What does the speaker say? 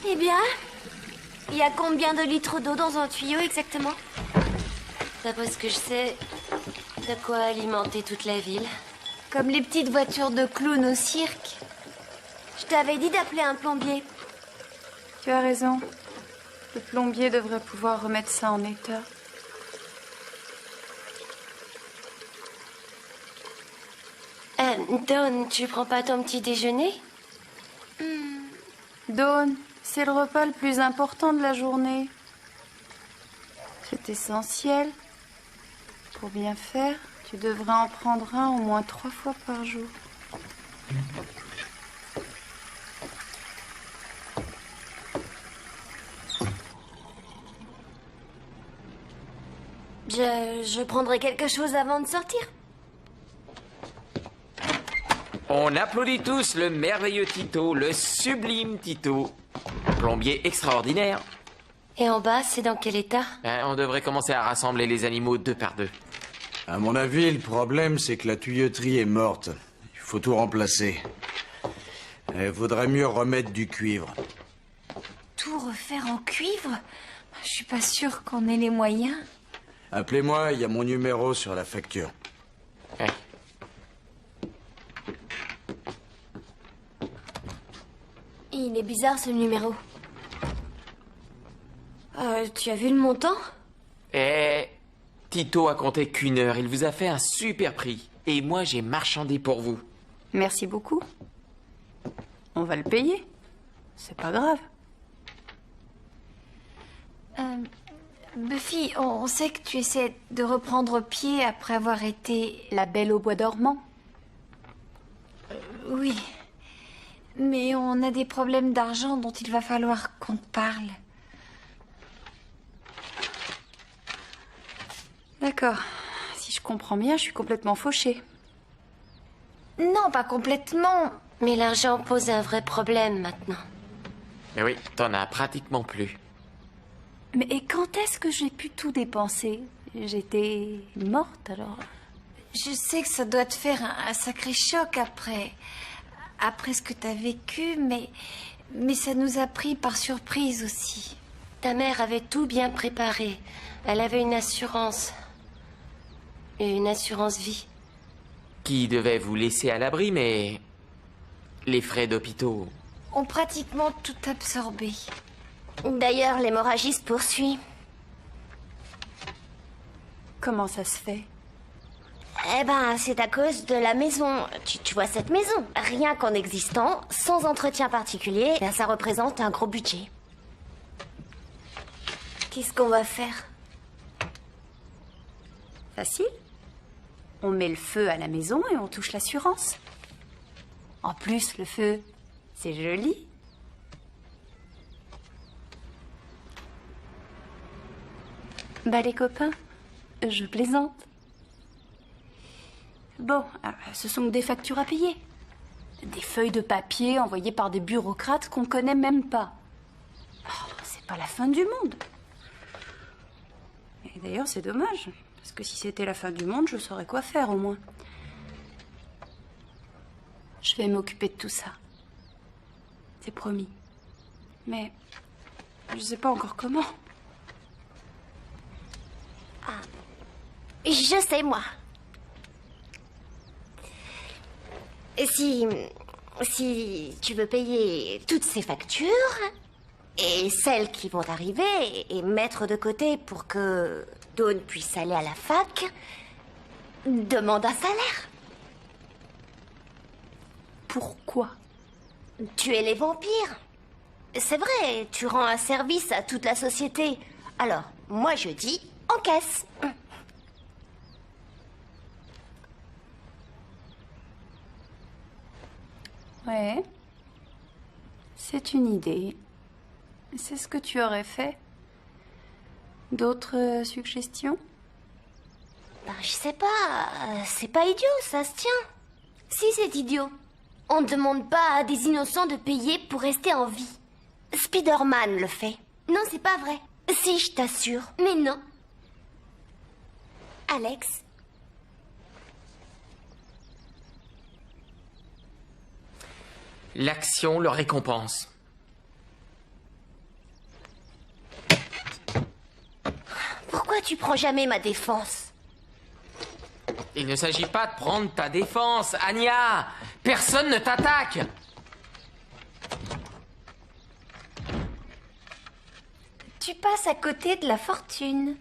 Eh bien, il y a combien de litres d'eau dans un tuyau exactement? D'après ce que je sais, de quoi alimenter toute la ville. Comme les petites voitures de clowns au cirque. Je t'avais dit d'appeler un plombier. Tu as raison. Le plombier devrait pouvoir remettre ça en état. Dawn, tu prends pas ton petit déjeuner? Dawn, c'est le repas le plus important de la journée. C'est essentiel. Pour bien faire, tu devrais en prendre un au moins 3 fois par jour. Je prendrai quelque chose avant de sortir. On applaudit tous le merveilleux Tito, le sublime Tito. Plombier extraordinaire. Et en bas, c'est dans quel état? On devrait commencer à rassembler les animaux 2 par 2. À mon avis, le problème, c'est que la tuyauterie est morte. Il faut tout remplacer. Il vaudrait mieux remettre du cuivre. Tout refaire en cuivre? Je suis pas sûre qu'on ait les moyens. Appelez-moi, il y a mon numéro sur la facture. Ouais. Il est bizarre ce numéro. Tu as vu le montant? Tito a compté qu'1 heure. Il vous a fait un super prix. Et moi, j'ai marchandé pour vous. Merci beaucoup. On va le payer. C'est pas grave. Buffy, on sait que tu essaies de reprendre pied après avoir été... La Belle au bois dormant. Oui. Mais on a des problèmes d'argent dont il va falloir qu'on te parle. D'accord. Si je comprends bien, je suis complètement fauchée. Non, pas complètement. Mais l'argent pose un vrai problème maintenant. Mais oui, t'en as pratiquement plus. Mais et quand est-ce que j'ai pu tout dépenser? J'étais morte alors. Je sais que ça doit te faire un sacré choc après ce que t'as vécu, mais ça nous a pris par surprise aussi. Ta mère avait tout bien préparé. Elle avait une assurance. Une assurance vie. Qui devait vous laisser à l'abri, mais... les frais d'hôpitaux... ont pratiquement tout absorbé. D'ailleurs, l'hémorragie se poursuit. Comment ça se fait? Eh ben, c'est à cause de la maison. Tu vois cette maison? Rien qu'en existant, sans entretien particulier, ben, ça représente un gros budget. Qu'est-ce qu'on va faire? Facile. On met le feu à la maison et on touche l'assurance. En plus, le feu, c'est joli. Bah les copains, je plaisante. Bon, ce sont que des factures à payer. Des feuilles de papier envoyées par des bureaucrates qu'on connaît même pas. Oh, c'est pas la fin du monde. Et d'ailleurs, c'est dommage. Parce que si c'était la fin du monde, je saurais quoi faire au moins. Je vais m'occuper de tout ça. C'est promis. Mais je sais pas encore comment. Je sais, moi. Si tu veux payer toutes ces factures et celles qui vont arriver et mettre de côté pour que Dawn puisse aller à la fac, demande un salaire. Pourquoi? Tuer les vampires. C'est vrai, tu rends un service à toute la société. Alors, moi je dis, encaisse. Ouais. C'est une idée. C'est ce que tu aurais fait. D'autres suggestions? Ben, je sais pas, c'est pas idiot, ça se tient. Si, c'est idiot. On ne demande pas à des innocents de payer pour rester en vie. Spider-Man le fait. Non, c'est pas vrai. Si, je t'assure. Mais non. Alex. L'action le récompense. tu prends jamais ma défense? Il ne s'agit pas de prendre ta défense, Anya. Personne ne t'attaque. Tu passes à côté de la fortune.